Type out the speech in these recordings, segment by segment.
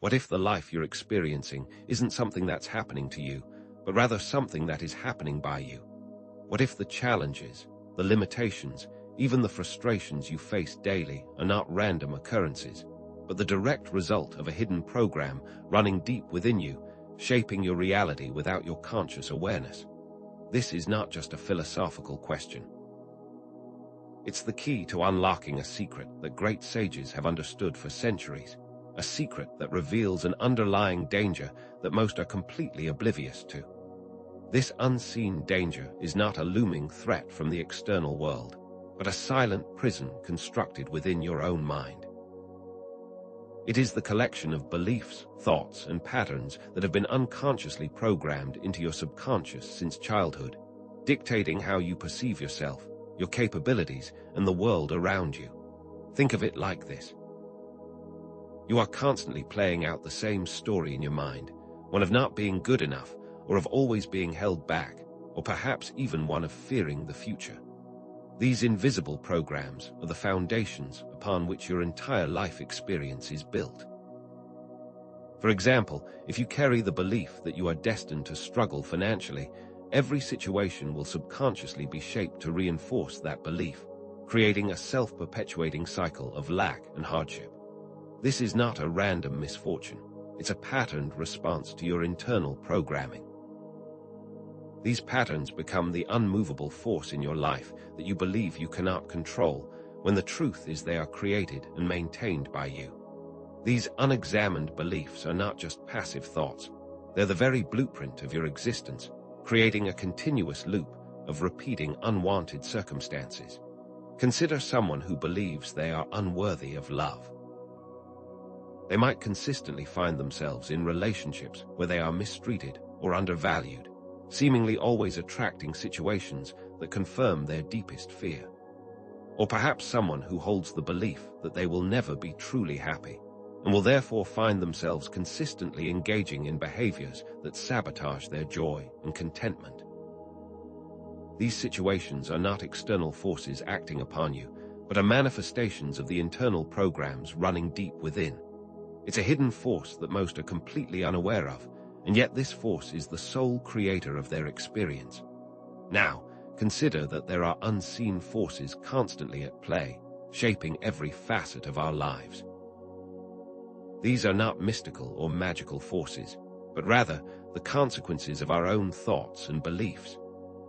What if the life you're experiencing isn't something that's happening to you, but rather something that is happening by you? What if the challenges, the limitations, even the frustrations you face daily are not random occurrences, but the direct result of a hidden program running deep within you, shaping your reality without your conscious awareness? This is not just a philosophical question. It's the key to unlocking a secret that great sages have understood for centuries, a secret that reveals an underlying danger that most are completely oblivious to. This unseen danger is not a looming threat from the external world, but a silent prison constructed within your own mind. It is the collection of beliefs, thoughts, and patterns that have been unconsciously programmed into your subconscious since childhood, dictating how you perceive yourself, your capabilities, and the world around you. Think of it like this. You are constantly playing out the same story in your mind, one of not being good enough, or of always being held back, or perhaps even one of fearing the future. These invisible programs are the foundations upon which your entire life experience is built. For example, if you carry the belief that you are destined to struggle financially, every situation will subconsciously be shaped to reinforce that belief, creating a self-perpetuating cycle of lack and hardship. This is not a random misfortune. It's a patterned response to your internal programming. These patterns become the unmovable force in your life that you believe you cannot control, when the truth is they are created and maintained by you. These unexamined beliefs are not just passive thoughts. They're the very blueprint of your existence, creating a continuous loop of repeating unwanted circumstances. Consider someone who believes they are unworthy of love. They might consistently find themselves in relationships where they are mistreated or undervalued, seemingly always attracting situations that confirm their deepest fear. Or perhaps someone who holds the belief that they will never be truly happy, and will therefore find themselves consistently engaging in behaviors that sabotage their joy and contentment. These situations are not external forces acting upon you, but are manifestations of the internal programs running deep within. It's a hidden force that most are completely unaware of, and yet this force is the sole creator of their experience. Now, consider that there are unseen forces constantly at play, shaping every facet of our lives. These are not mystical or magical forces, but rather the consequences of our own thoughts and beliefs.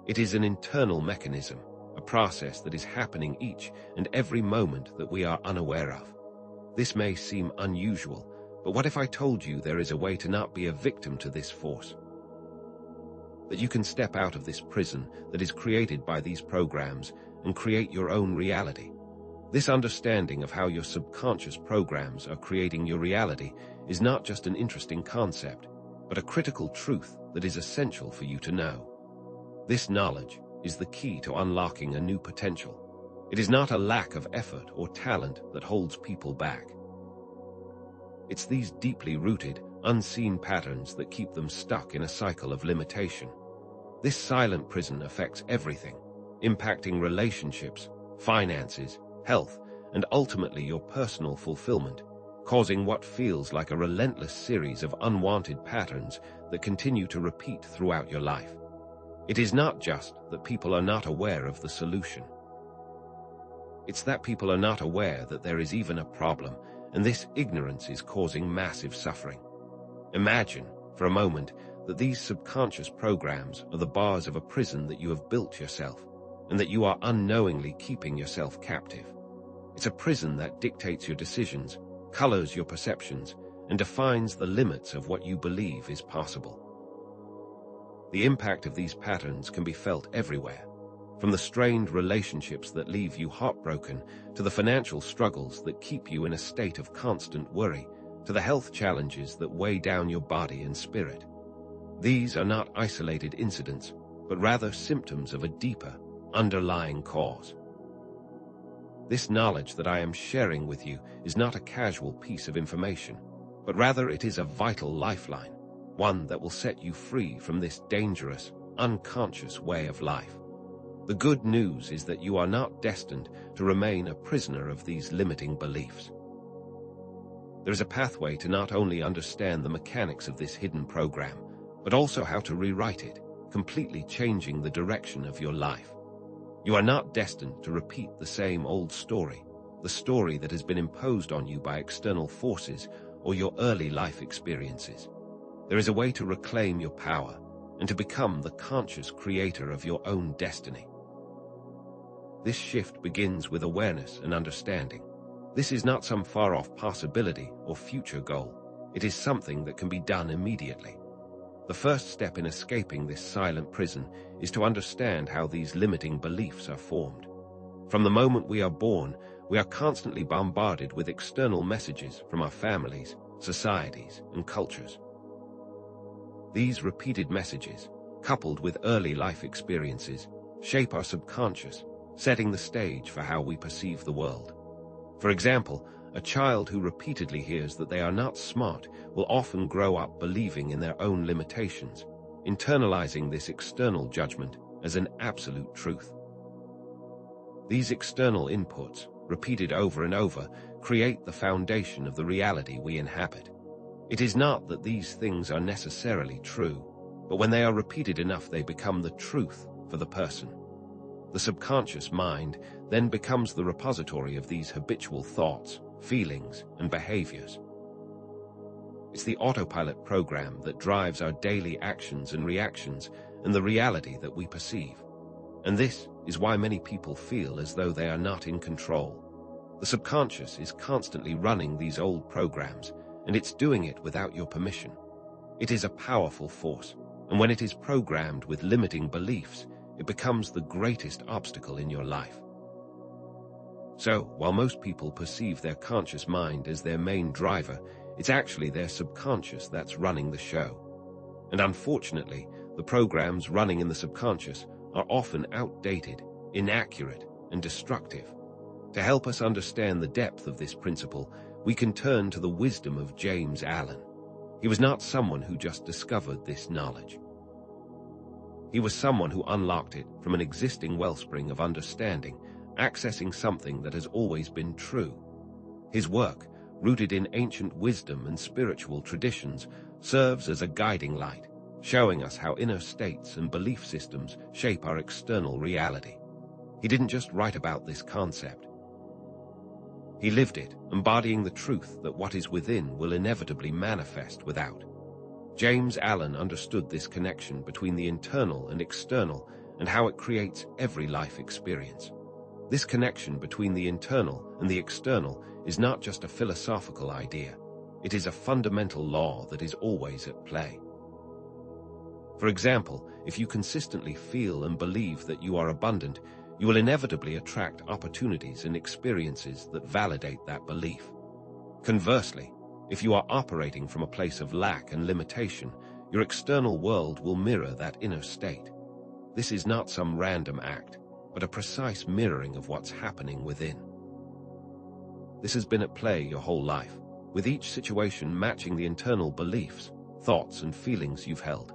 It is an internal mechanism, a process that is happening each and every moment that we are unaware of. This may seem unusual, but what if I told you there is a way to not be a victim to this force? That you can step out of this prison that is created by these programs and create your own reality. This understanding of how your subconscious programs are creating your reality is not just an interesting concept, but a critical truth that is essential for you to know. This knowledge is the key to unlocking a new potential. It is not a lack of effort or talent that holds people back. It's these deeply rooted, unseen patterns that keep them stuck in a cycle of limitation. This silent prison affects everything, impacting relationships, finances, health, and ultimately your personal fulfillment, causing what feels like a relentless series of unwanted patterns that continue to repeat throughout your life. It is not just that people are not aware of the solution. It's that people are not aware that there is even a problem, and this ignorance is causing massive suffering. Imagine, for a moment, that these subconscious programs are the bars of a prison that you have built yourself, and that you are unknowingly keeping yourself captive. It's a prison that dictates your decisions, colors your perceptions, and defines the limits of what you believe is possible. The impact of these patterns can be felt everywhere, from the strained relationships that leave you heartbroken, to the financial struggles that keep you in a state of constant worry, to the health challenges that weigh down your body and spirit. These are not isolated incidents, but rather symptoms of a deeper, underlying cause. This knowledge that I am sharing with you is not a casual piece of information, but rather it is a vital lifeline, one that will set you free from this dangerous, unconscious way of life. The good news is that you are not destined to remain a prisoner of these limiting beliefs. There is a pathway to not only understand the mechanics of this hidden program, but also how to rewrite it, completely changing the direction of your life. You are not destined to repeat the same old story, the story that has been imposed on you by external forces or your early life experiences. There is a way to reclaim your power and to become the conscious creator of your own destiny. This shift begins with awareness and understanding. This is not some far-off possibility or future goal. It is something that can be done immediately. The first step in escaping this silent prison is to understand how these limiting beliefs are formed. From the moment we are born, we are constantly bombarded with external messages from our families, societies, and cultures. These repeated messages, coupled with early life experiences, shape our subconscious, setting the stage for how we perceive the world. For example, a child who repeatedly hears that they are not smart will often grow up believing in their own limitations, internalizing this external judgment as an absolute truth. These external inputs, repeated over and over, create the foundation of the reality we inhabit. It is not that these things are necessarily true, but when they are repeated enough, they become the truth for the person. The subconscious mind then becomes the repository of these habitual thoughts, feelings, and behaviors. It's the autopilot program that drives our daily actions and reactions and the reality that we perceive. And this is why many people feel as though they are not in control. The subconscious is constantly running these old programs, and it's doing it without your permission. It is a powerful force, and when it is programmed with limiting beliefs, it becomes the greatest obstacle in your life. So, while most people perceive their conscious mind as their main driver, it's actually their subconscious that's running the show. And unfortunately, the programs running in the subconscious are often outdated, inaccurate, and destructive. To help us understand the depth of this principle, we can turn to the wisdom of James Allen. He was not someone who just discovered this knowledge. He was someone who unlocked it from an existing wellspring of understanding, accessing something that has always been true. His work, rooted in ancient wisdom and spiritual traditions, serves as a guiding light, showing us how inner states and belief systems shape our external reality. He didn't just write about this concept. He lived it, embodying the truth that what is within will inevitably manifest without. James Allen understood this connection between the internal and external and how it creates every life experience. This connection between the internal and the external is not just a philosophical idea. It is a fundamental law that is always at play. For example, if you consistently feel and believe that you are abundant, you will inevitably attract opportunities and experiences that validate that belief. Conversely, if you are operating from a place of lack and limitation, your external world will mirror that inner state. This is not some random act, but a precise mirroring of what's happening within. This has been at play your whole life, with each situation matching the internal beliefs, thoughts, and feelings you've held.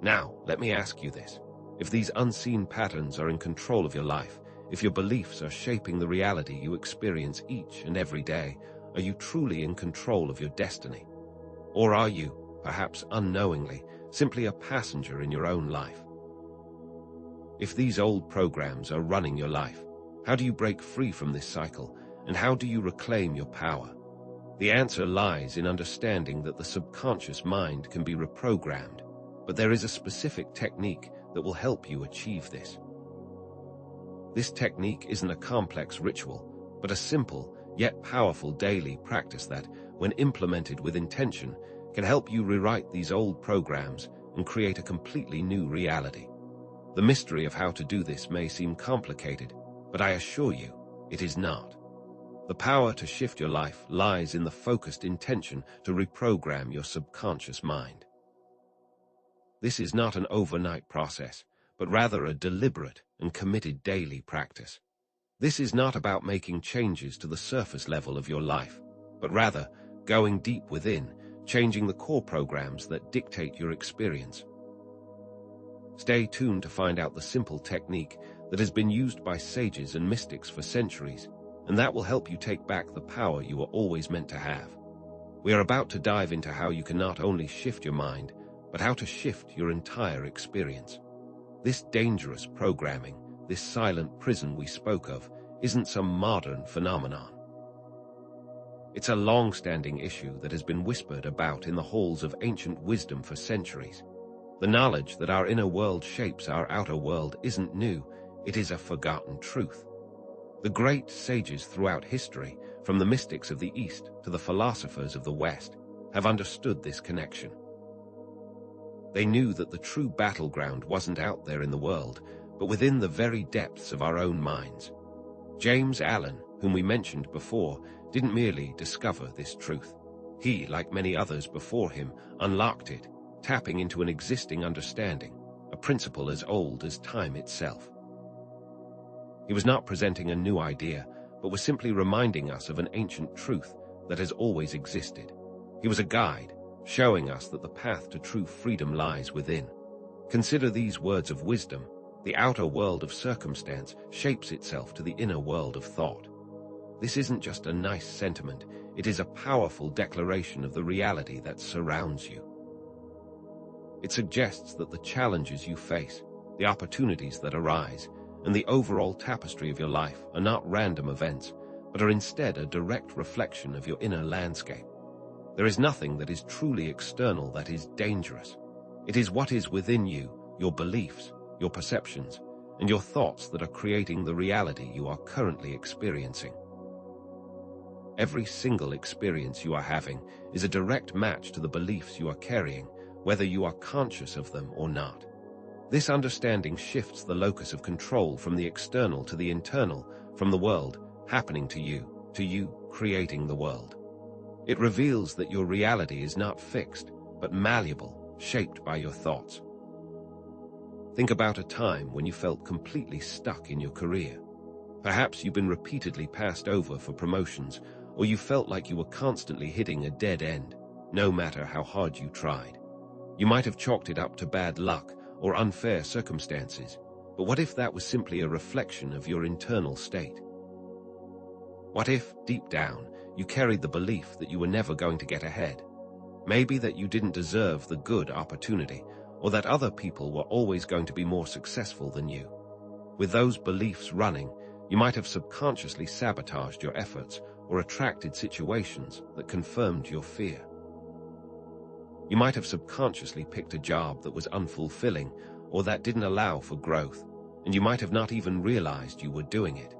Now, let me ask you this. If these unseen patterns are in control of your life, if your beliefs are shaping the reality you experience each and every day, are you truly in control of your destiny? Or are you, perhaps unknowingly, simply a passenger in your own life? If these old programs are running your life, how do you break free from this cycle, and how do you reclaim your power? The answer lies in understanding that the subconscious mind can be reprogrammed, but there is a specific technique that will help you achieve this. This technique isn't a complex ritual, but a simple, yet powerful daily practice that, when implemented with intention, can help you rewrite these old programs and create a completely new reality. The mystery of how to do this may seem complicated, but I assure you, it is not. The power to shift your life lies in the focused intention to reprogram your subconscious mind. This is not an overnight process, but rather a deliberate and committed daily practice. This is not about making changes to the surface level of your life, but rather going deep within, changing the core programs that dictate your experience. Stay tuned to find out the simple technique that has been used by sages and mystics for centuries, and that will help you take back the power you were always meant to have. We are about to dive into how you can not only shift your mind, but how to shift your entire experience. This dangerous programming, this silent prison we spoke of, isn't some modern phenomenon. It's a long-standing issue that has been whispered about in the halls of ancient wisdom for centuries. The knowledge that our inner world shapes our outer world isn't new, it is a forgotten truth. The great sages throughout history, from the mystics of the East to the philosophers of the West, have understood this connection. They knew that the true battleground wasn't out there in the world, but within the very depths of our own minds. James Allen, whom we mentioned before, didn't merely discover this truth. He, like many others before him, unlocked it, tapping into an existing understanding, a principle as old as time itself. He was not presenting a new idea, but was simply reminding us of an ancient truth that has always existed. He was a guide, showing us that the path to true freedom lies within. Consider these words of wisdom. The outer world of circumstance shapes itself to the inner world of thought. This isn't just a nice sentiment, it is a powerful declaration of the reality that surrounds you. It suggests that the challenges you face, the opportunities that arise, and the overall tapestry of your life are not random events, but are instead a direct reflection of your inner landscape. There is nothing that is truly external that is dangerous. It is what is within you, your beliefs, your perceptions, and your thoughts that are creating the reality you are currently experiencing. Every single experience you are having is a direct match to the beliefs you are carrying, whether you are conscious of them or not. This understanding shifts the locus of control from the external to the internal, from the world happening to you creating the world. It reveals that your reality is not fixed, but malleable, shaped by your thoughts. Think about a time when you felt completely stuck in your career. Perhaps you've been repeatedly passed over for promotions, or you felt like you were constantly hitting a dead end, no matter how hard you tried. You might have chalked it up to bad luck or unfair circumstances, but what if that was simply a reflection of your internal state? What if, deep down, you carried the belief that you were never going to get ahead? Maybe that you didn't deserve the good opportunity, or that other people were always going to be more successful than you. With those beliefs running, you might have subconsciously sabotaged your efforts or attracted situations that confirmed your fear. You might have subconsciously picked a job that was unfulfilling or that didn't allow for growth, and you might have not even realized you were doing it.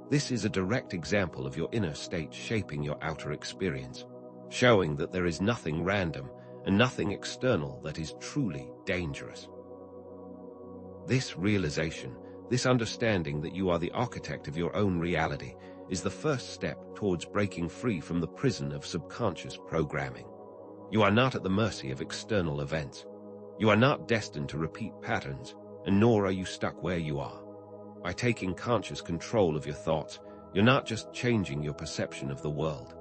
This is a direct example of your inner state shaping your outer experience, showing that there is nothing random and nothing external that is truly dangerous. This realization, this understanding that you are the architect of your own reality, is the first step towards breaking free from the prison of subconscious programming. You are not at the mercy of external events. You are not destined to repeat patterns, and nor are you stuck where you are. By taking conscious control of your thoughts, you're not just changing your perception of the world.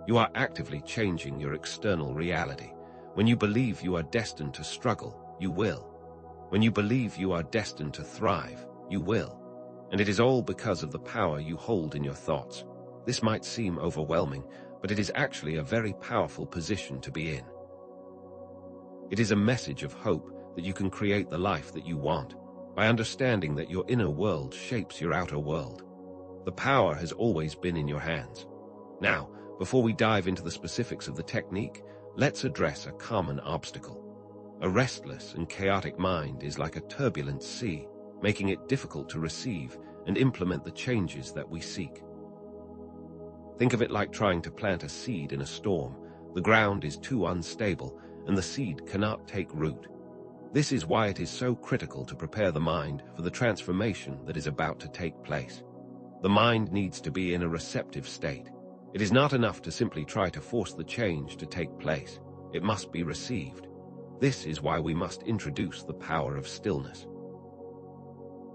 You are actively changing your external reality. When you believe you are destined to struggle, you will. When you believe you are destined to thrive, you will. And it is all because of the power you hold in your thoughts. This might seem overwhelming, but it is actually a very powerful position to be in. It is a message of hope that you can create the life that you want, by understanding that your inner world shapes your outer world. The power has always been in your hands. Now, before we dive into the specifics of the technique, let's address a common obstacle. A restless and chaotic mind is like a turbulent sea, making it difficult to receive and implement the changes that we seek. Think of it like trying to plant a seed in a storm. The ground is too unstable, and the seed cannot take root. This is why it is so critical to prepare the mind for the transformation that is about to take place. The mind needs to be in a receptive state. It is not enough to simply try to force the change to take place. It must be received. This is why we must introduce the power of stillness.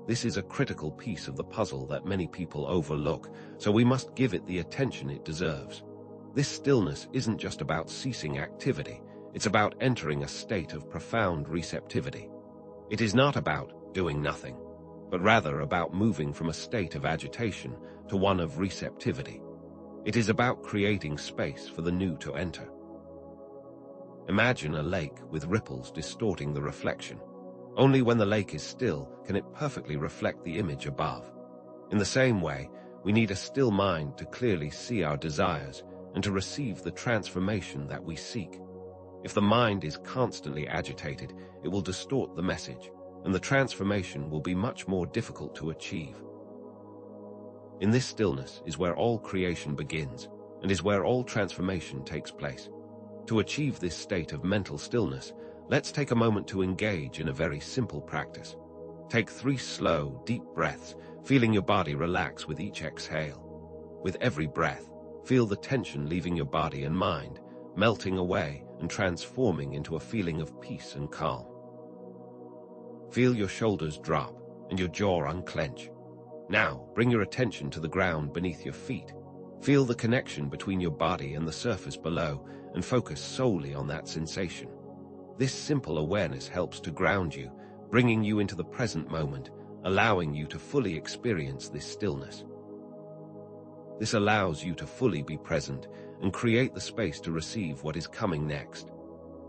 This is a critical piece of the puzzle that many people overlook, so we must give it the attention it deserves. This stillness isn't just about ceasing activity, it's about entering a state of profound receptivity. It is not about doing nothing, but rather about moving from a state of agitation to one of receptivity. It is about creating space for the new to enter. Imagine a lake with ripples distorting the reflection. Only when the lake is still can it perfectly reflect the image above. In the same way, we need a still mind to clearly see our desires and to receive the transformation that we seek. If the mind is constantly agitated, it will distort the message, and the transformation will be much more difficult to achieve. In this stillness is where all creation begins, and is where all transformation takes place. To achieve this state of mental stillness, let's take a moment to engage in a very simple practice. Take 3 slow, deep breaths, feeling your body relax with each exhale. With every breath, feel the tension leaving your body and mind, melting away and transforming into a feeling of peace and calm. Feel your shoulders drop and your jaw unclench. Now, bring your attention to the ground beneath your feet. Feel the connection between your body and the surface below and focus solely on that sensation. This simple awareness helps to ground you, bringing you into the present moment, allowing you to fully experience this stillness. This allows you to fully be present and create the space to receive what is coming next.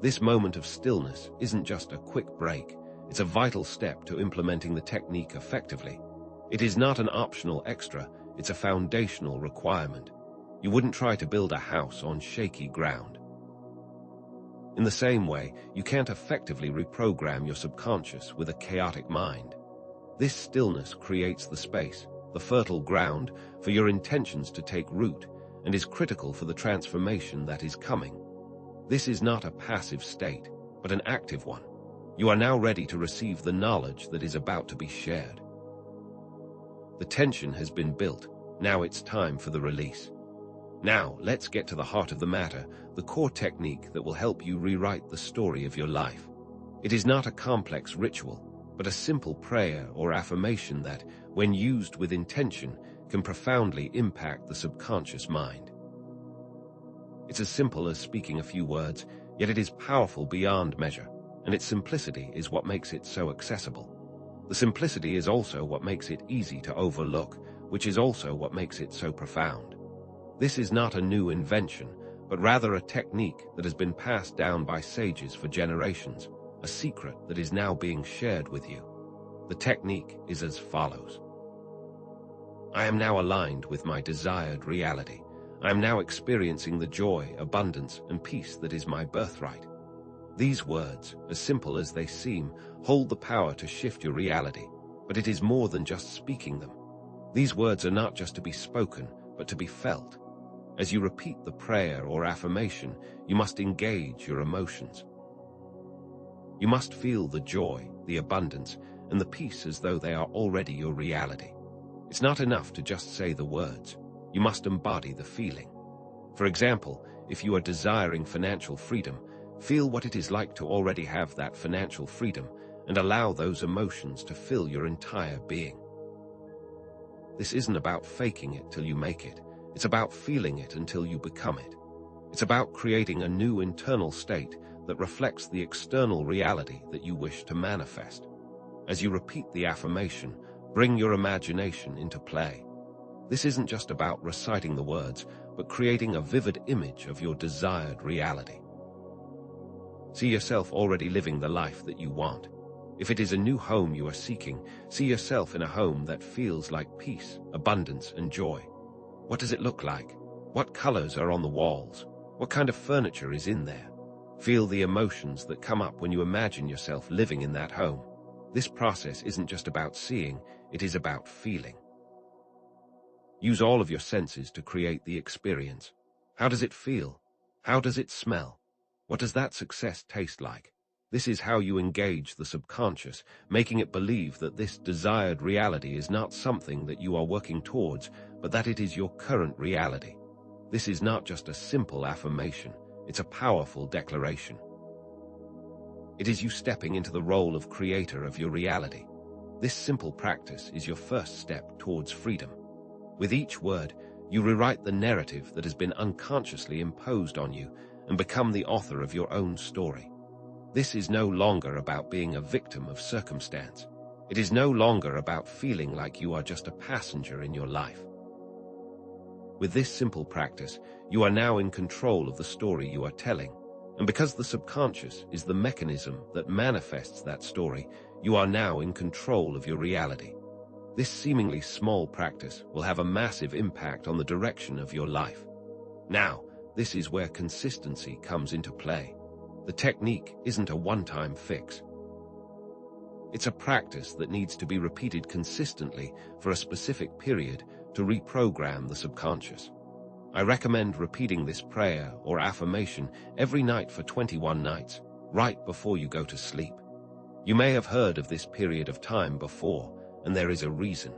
This moment of stillness isn't just a quick break, it's a vital step to implementing the technique effectively. It is not an optional extra, it's a foundational requirement. You wouldn't try to build a house on shaky ground. In the same way, you can't effectively reprogram your subconscious with a chaotic mind. This stillness creates the space, the fertile ground, for your intentions to take root, and is critical for the transformation that is coming. This is not a passive state, but an active one. You are now ready to receive the knowledge that is about to be shared. The tension has been built, now it's time for the release. Now, let's get to the heart of the matter, the core technique that will help you rewrite the story of your life. It is not a complex ritual, but a simple prayer or affirmation that, when used with intention, can profoundly impact the subconscious mind. It's as simple as speaking a few words, yet it is powerful beyond measure, and its simplicity is what makes it so accessible. The simplicity is also what makes it easy to overlook, which is also what makes it so profound. This is not a new invention, but rather a technique that has been passed down by sages for generations, a secret that is now being shared with you. The technique is as follows. I am now aligned with my desired reality. I am now experiencing the joy, abundance, and peace that is my birthright. These words, as simple as they seem, hold the power to shift your reality, but it is more than just speaking them. These words are not just to be spoken, but to be felt. As you repeat the prayer or affirmation, you must engage your emotions. You must feel the joy, the abundance, and the peace as though they are already your reality. It's not enough to just say the words. You must embody the feeling. For example, if you are desiring financial freedom, feel what it is like to already have that financial freedom and allow those emotions to fill your entire being. This isn't about faking it till you make it. It's about feeling it until you become it. It's about creating a new internal state that reflects the external reality that you wish to manifest. As you repeat the affirmation, bring your imagination into play. This isn't just about reciting the words, but creating a vivid image of your desired reality. See yourself already living the life that you want. If it is a new home you are seeking, see yourself in a home that feels like peace, abundance, and joy. What does it look like? What colors are on the walls? What kind of furniture is in there? Feel the emotions that come up when you imagine yourself living in that home. This process isn't just about seeing, it is about feeling. Use all of your senses to create the experience. How does it feel? How does it smell? What does that success taste like? This is how you engage the subconscious, making it believe that this desired reality is not something that you are working towards, but that it is your current reality. This is not just a simple affirmation, it's a powerful declaration. It is you stepping into the role of creator of your reality. This simple practice is your first step towards freedom. With each word, you rewrite the narrative that has been unconsciously imposed on you and become the author of your own story. This is no longer about being a victim of circumstance. It is no longer about feeling like you are just a passenger in your life. With this simple practice, you are now in control of the story you are telling. And because the subconscious is the mechanism that manifests that story, you are now in control of your reality. This seemingly small practice will have a massive impact on the direction of your life. Now, this is where consistency comes into play. The technique isn't a one-time fix. It's a practice that needs to be repeated consistently for a specific period to reprogram the subconscious. I recommend repeating this prayer or affirmation every night for 21 nights, right before you go to sleep. You may have heard of this period of time before, and there is a reason.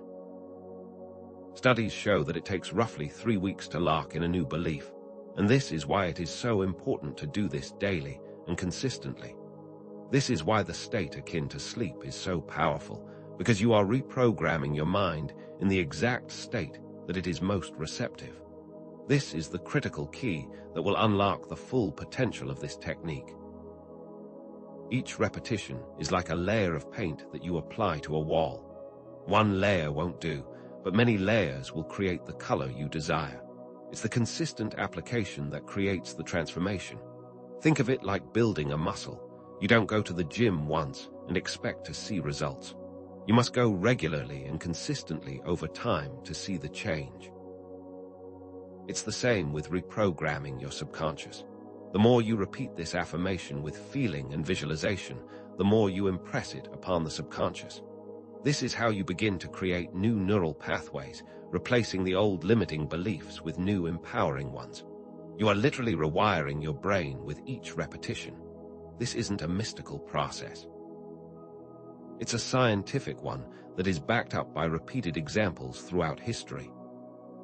Studies show that it takes roughly 3 weeks to lock in a new belief, and this is why it is so important to do this daily and consistently. This is why the state akin to sleep is so powerful, because you are reprogramming your mind in the exact state that it is most receptive. This is the critical key that will unlock the full potential of this technique. Each repetition is like a layer of paint that you apply to a wall. One layer won't do, but many layers will create the color you desire. It's the consistent application that creates the transformation. Think of it like building a muscle. You don't go to the gym once and expect to see results. You must go regularly and consistently over time to see the change. It's the same with reprogramming your subconscious. The more you repeat this affirmation with feeling and visualization, the more you impress it upon the subconscious. This is how you begin to create new neural pathways, replacing the old limiting beliefs with new empowering ones. You are literally rewiring your brain with each repetition. This isn't a mystical process. It's a scientific one that is backed up by repeated examples throughout history.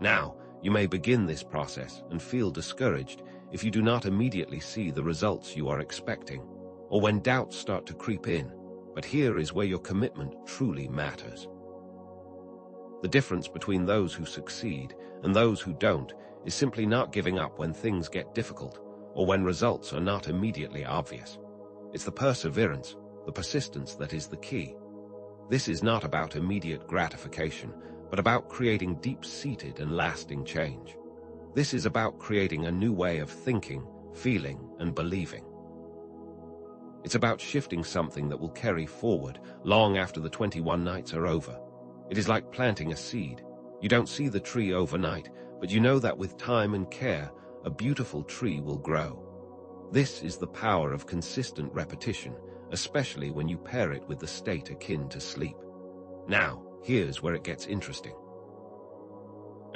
Now, you may begin this process and feel discouraged if you do not immediately see the results you are expecting, or when doubts start to creep in, but here is where your commitment truly matters. The difference between those who succeed and those who don't is simply not giving up when things get difficult or when results are not immediately obvious. It's the perseverance, the persistence that is the key. This is not about immediate gratification, but about creating deep-seated and lasting change. This is about creating a new way of thinking, feeling, and believing. It's about shifting something that will carry forward long after the 21 nights are over. It is like planting a seed. You don't see the tree overnight, but you know that with time and care, a beautiful tree will grow. This is the power of consistent repetition, especially when you pair it with the state akin to sleep. Now, here's where it gets interesting.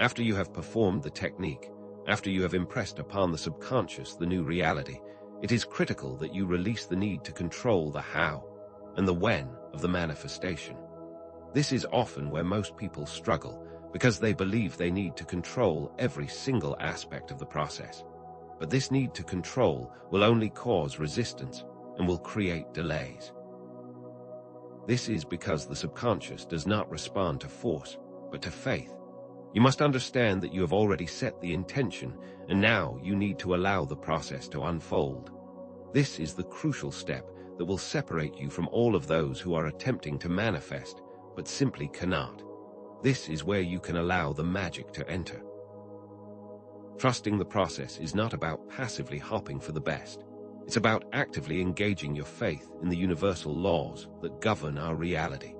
After you have performed the technique, after you have impressed upon the subconscious the new reality, it is critical that you release the need to control the how and the when of the manifestation. This is often where most people struggle, because they believe they need to control every single aspect of the process. But this need to control will only cause resistance and will create delays. This is because the subconscious does not respond to force, but to faith. You must understand that you have already set the intention, and now you need to allow the process to unfold. This is the crucial step that will separate you from all of those who are attempting to manifest, but simply cannot. This is where you can allow the magic to enter. Trusting the process is not about passively hoping for the best. It's about actively engaging your faith in the universal laws that govern our reality.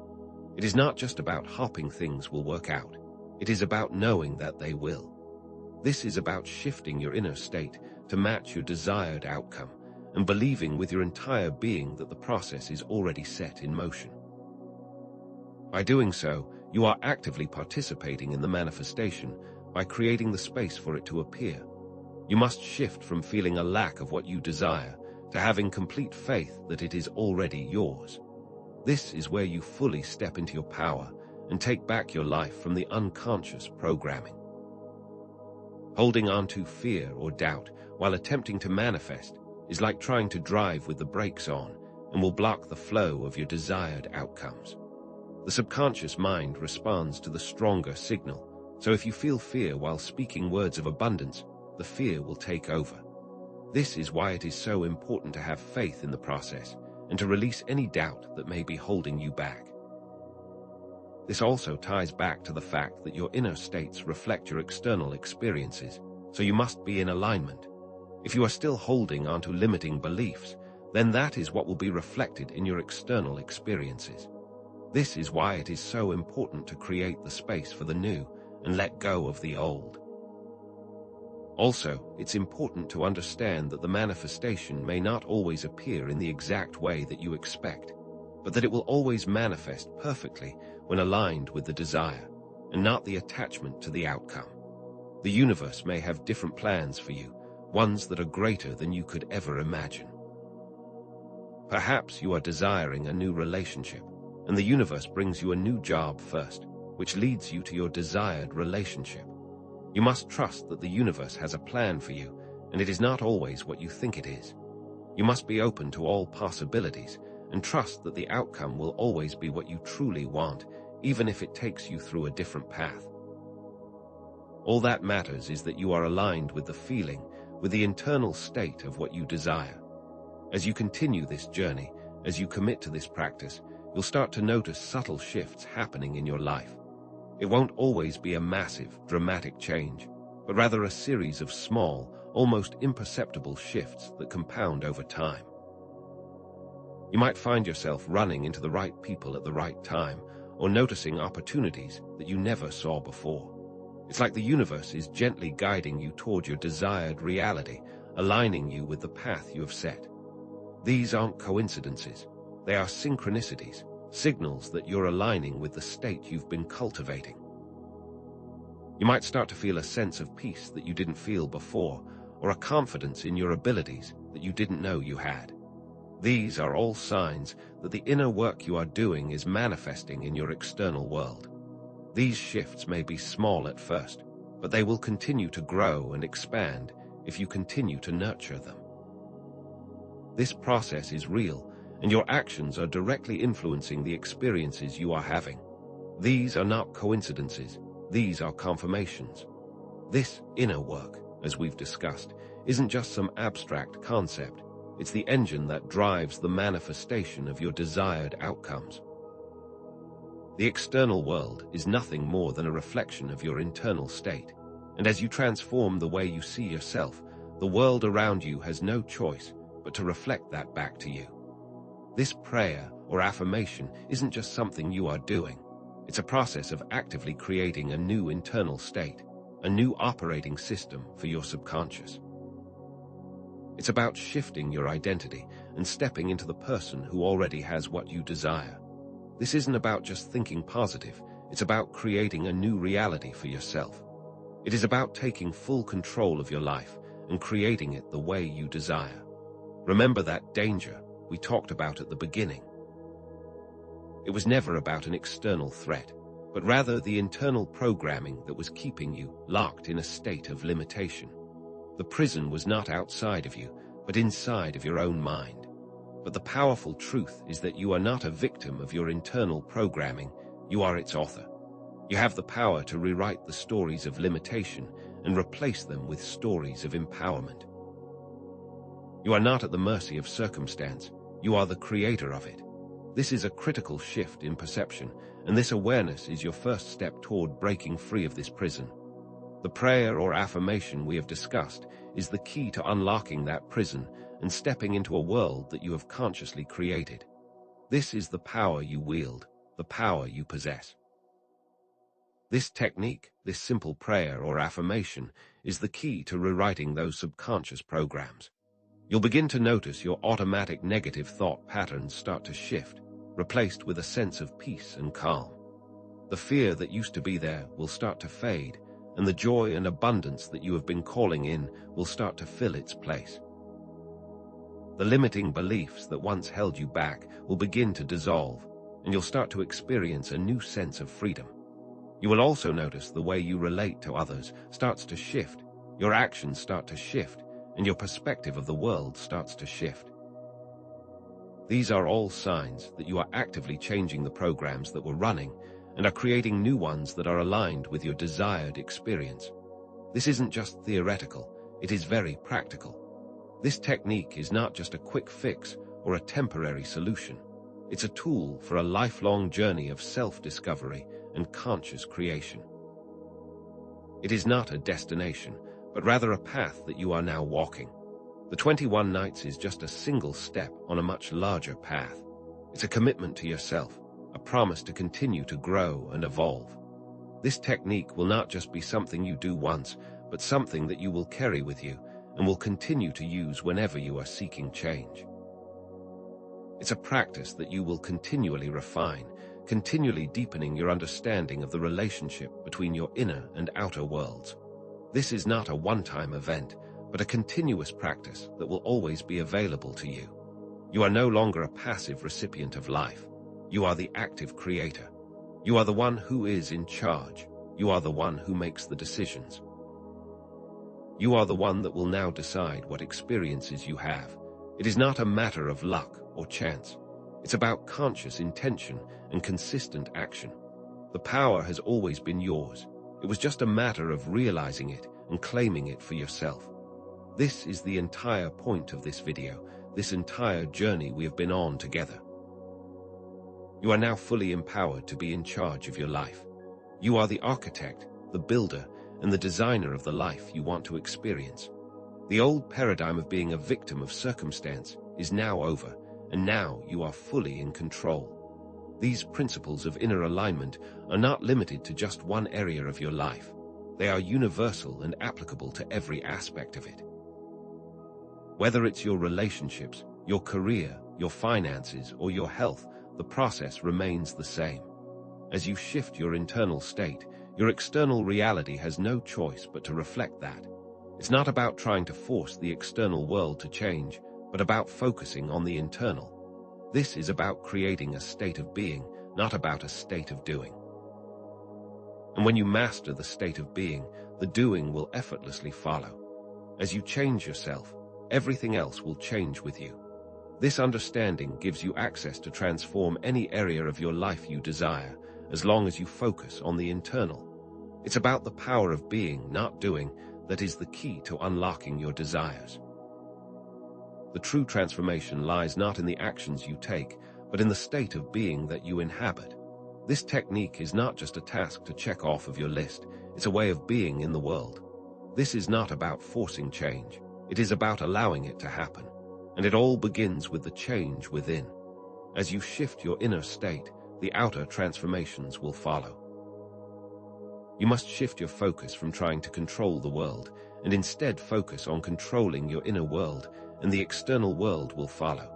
It is not just about hoping things will work out. It is about knowing that they will. This is about shifting your inner state to match your desired outcome and believing with your entire being that the process is already set in motion. By doing so, you are actively participating in the manifestation by creating the space for it to appear. You must shift from feeling a lack of what you desire to having complete faith that it is already yours. This is where you fully step into your power and take back your life from the unconscious programming. Holding on to fear or doubt while attempting to manifest is like trying to drive with the brakes on and will block the flow of your desired outcomes. The subconscious mind responds to the stronger signal, so if you feel fear while speaking words of abundance, the fear will take over. This is why it is so important to have faith in the process and to release any doubt that may be holding you back. This also ties back to the fact that your inner states reflect your external experiences, so you must be in alignment. If you are still holding onto limiting beliefs, then that is what will be reflected in your external experiences. This is why it is so important to create the space for the new and let go of the old. Also, it's important to understand that the manifestation may not always appear in the exact way that you expect, but that it will always manifest perfectly when aligned with the desire, and not the attachment to the outcome. The universe may have different plans for you, ones that are greater than you could ever imagine. Perhaps you are desiring a new relationship, and the universe brings you a new job first, which leads you to your desired relationship. You must trust that the universe has a plan for you, and it is not always what you think it is. You must be open to all possibilities, and trust that the outcome will always be what you truly want, even if it takes you through a different path. All that matters is that you are aligned with the feeling, with the internal state of what you desire. As you continue this journey, as you commit to this practice, you'll start to notice subtle shifts happening in your life. It won't always be a massive, dramatic change, but rather a series of small, almost imperceptible shifts that compound over time. You might find yourself running into the right people at the right time, or noticing opportunities that you never saw before. It's like the universe is gently guiding you toward your desired reality, aligning you with the path you have set. These aren't coincidences. They are synchronicities, signals that you're aligning with the state you've been cultivating. You might start to feel a sense of peace that you didn't feel before, or a confidence in your abilities that you didn't know you had. These are all signs that the inner work you are doing is manifesting in your external world. These shifts may be small at first, but they will continue to grow and expand if you continue to nurture them. This process is real, and your actions are directly influencing the experiences you are having. These are not coincidences, these are confirmations. This inner work, as we've discussed, isn't just some abstract concept. It's the engine that drives the manifestation of your desired outcomes. The external world is nothing more than a reflection of your internal state, and as you transform the way you see yourself, the world around you has no choice but to reflect that back to you. This prayer or affirmation isn't just something you are doing. It's a process of actively creating a new internal state, a new operating system for your subconscious. It's about shifting your identity and stepping into the person who already has what you desire. This isn't about just thinking positive, it's about creating a new reality for yourself. It is about taking full control of your life and creating it the way you desire. Remember that danger we talked about at the beginning. It was never about an external threat, but rather the internal programming that was keeping you locked in a state of limitation. The prison was not outside of you, but inside of your own mind. But the powerful truth is that you are not a victim of your internal programming, you are its author. You have the power to rewrite the stories of limitation and replace them with stories of empowerment. You are not at the mercy of circumstance, you are the creator of it. This is a critical shift in perception, and this awareness is your first step toward breaking free of this prison. The prayer or affirmation we have discussed is the key to unlocking that prison and stepping into a world that you have consciously created. This is the power you wield, the power you possess. This technique, this simple prayer or affirmation, is the key to rewriting those subconscious programs. You'll begin to notice your automatic negative thought patterns start to shift, replaced with a sense of peace and calm. The fear that used to be there will start to fade, and the joy and abundance that you have been calling in will start to fill its place. The limiting beliefs that once held you back will begin to dissolve, and you'll start to experience a new sense of freedom. You will also notice the way you relate to others starts to shift, your actions start to shift, and your perspective of the world starts to shift. These are all signs that you are actively changing the programs that were running and are creating new ones that are aligned with your desired experience. This isn't just theoretical, it is very practical. This technique is not just a quick fix or a temporary solution. It's a tool for a lifelong journey of self-discovery and conscious creation. It is not a destination, but rather a path that you are now walking. The 21 nights is just a single step on a much larger path. It's a commitment to yourself, a promise to continue to grow and evolve. This technique will not just be something you do once, but something that you will carry with you and will continue to use whenever you are seeking change. It's a practice that you will continually refine, continually deepening your understanding of the relationship between your inner and outer worlds. This is not a one-time event, but a continuous practice that will always be available to you. You are no longer a passive recipient of life. You are the active creator. You are the one who is in charge. You are the one who makes the decisions. You are the one that will now decide what experiences you have. It is not a matter of luck or chance. It's about conscious intention and consistent action. The power has always been yours. It was just a matter of realizing it and claiming it for yourself. This is the entire point of this video, this entire journey we have been on together. You are now fully empowered to be in charge of your life. You are the architect, the builder, and the designer of the life you want to experience. The old paradigm of being a victim of circumstance is now over, and now you are fully in control. These principles of inner alignment are not limited to just one area of your life. They are universal and applicable to every aspect of it. Whether it's your relationships, your career, your finances, or your health, the process remains the same. As you shift your internal state, your external reality has no choice but to reflect that. It's not about trying to force the external world to change, but about focusing on the internal. This is about creating a state of being, not about a state of doing. And when you master the state of being, the doing will effortlessly follow. As you change yourself, everything else will change with you. This understanding gives you access to transform any area of your life you desire, as long as you focus on the internal. It's about the power of being, not doing, that is the key to unlocking your desires. The true transformation lies not in the actions you take, but in the state of being that you inhabit. This technique is not just a task to check off of your list, it's a way of being in the world. This is not about forcing change, it is about allowing it to happen. And it all begins with the change within. As you shift your inner state, the outer transformations will follow. You must shift your focus from trying to control the world, and instead focus on controlling your inner world, and the external world will follow.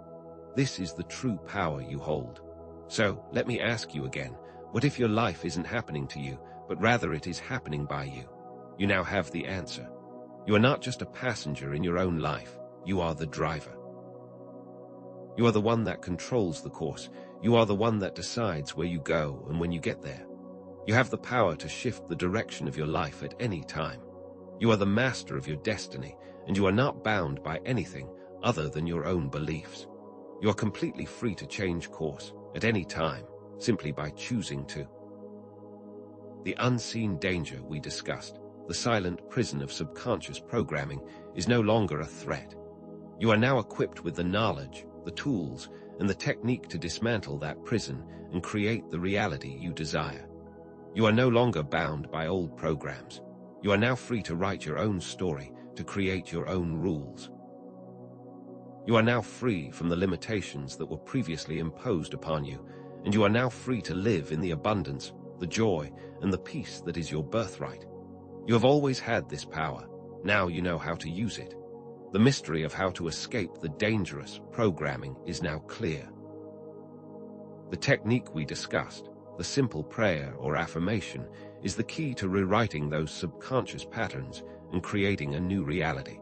This is the true power you hold. So, let me ask you again, what if your life isn't happening to you, but rather it is happening by you? You now have the answer. You are not just a passenger in your own life, you are the driver. You are the one that controls the course. You are the one that decides where you go and when you get there. You have the power to shift the direction of your life at any time. You are the master of your destiny, and you are not bound by anything other than your own beliefs. You are completely free to change course at any time, simply by choosing to. The unseen danger we discussed, the silent prison of subconscious programming, is no longer a threat. You are now equipped with the knowledge, the tools, and the technique to dismantle that prison and create the reality you desire. You are no longer bound by old programs. You are now free to write your own story, to create your own rules. You are now free from the limitations that were previously imposed upon you, and you are now free to live in the abundance, the joy, and the peace that is your birthright. You have always had this power. Now you know how to use it. The mystery of how to escape the dangerous programming is now clear. The technique we discussed, the simple prayer or affirmation, is the key to rewriting those subconscious patterns and creating a new reality.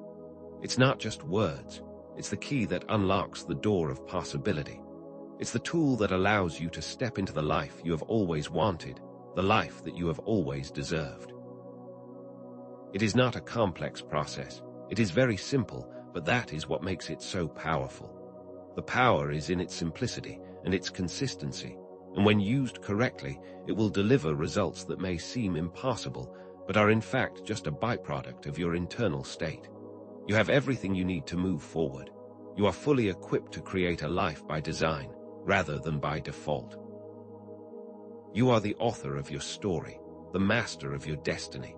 It's not just words, it's the key that unlocks the door of possibility. It's the tool that allows you to step into the life you have always wanted, the life that you have always deserved. It is not a complex process. It is very simple, but that is what makes it so powerful. The power is in its simplicity and its consistency, and when used correctly, it will deliver results that may seem impossible, but are in fact just a byproduct of your internal state. You have everything you need to move forward. You are fully equipped to create a life by design, rather than by default. You are the author of your story, the master of your destiny.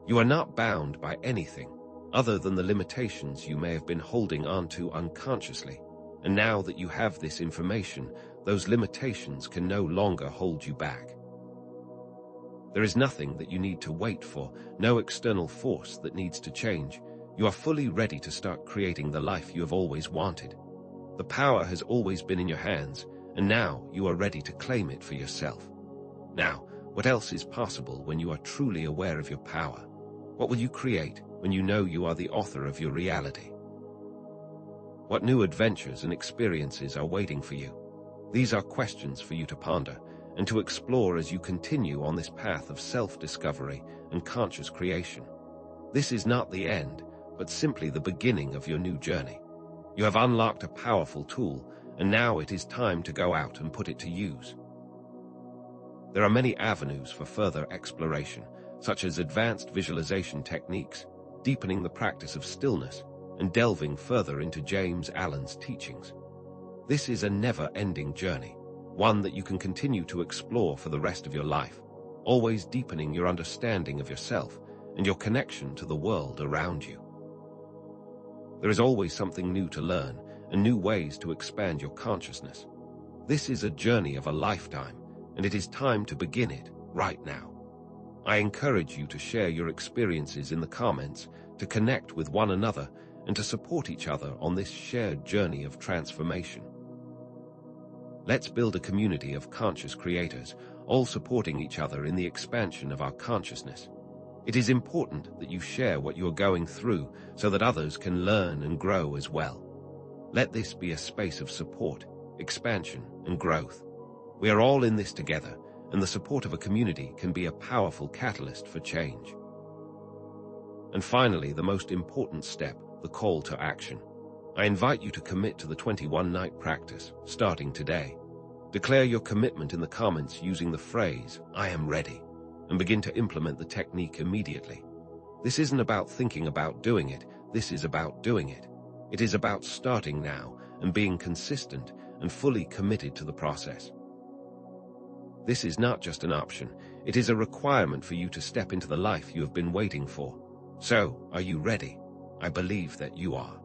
You are not bound by anything other than the limitations you may have been holding on to unconsciously. And now that you have this information, those limitations can no longer hold you back. There is nothing that you need to wait for, no external force that needs to change. You are fully ready to start creating the life you have always wanted. The power has always been in your hands, and now you are ready to claim it for yourself. Now, what else is possible when you are truly aware of your power? What will you create when you know you are the author of your reality? What new adventures and experiences are waiting for you? These are questions for you to ponder and to explore as you continue on this path of self-discovery and conscious creation. This is not the end, but simply the beginning of your new journey. You have unlocked a powerful tool, and now it is time to go out and put it to use. There are many avenues for further exploration, such as advanced visualization techniques, deepening the practice of stillness, and delving further into James Allen's teachings. This is a never-ending journey, one that you can continue to explore for the rest of your life, always deepening your understanding of yourself and your connection to the world around you. There is always something new to learn and new ways to expand your consciousness. This is a journey of a lifetime, and it is time to begin it right now. I encourage you to share your experiences in the comments, to connect with one another, and to support each other on this shared journey of transformation. Let's build a community of conscious creators, all supporting each other in the expansion of our consciousness. It is important that you share what you are going through so that others can learn and grow as well. Let this be a space of support, expansion, and growth. We are all in this together, and the support of a community can be a powerful catalyst for change. And finally, the most important step, the call to action. I invite you to commit to the 21-night practice, starting today. Declare your commitment in the comments using the phrase, "I am ready," and begin to implement the technique immediately. This isn't about thinking about doing it, this is about doing it. It is about starting now and being consistent and fully committed to the process. This is not just an option, it is a requirement for you to step into the life you have been waiting for. So, are you ready? I believe that you are.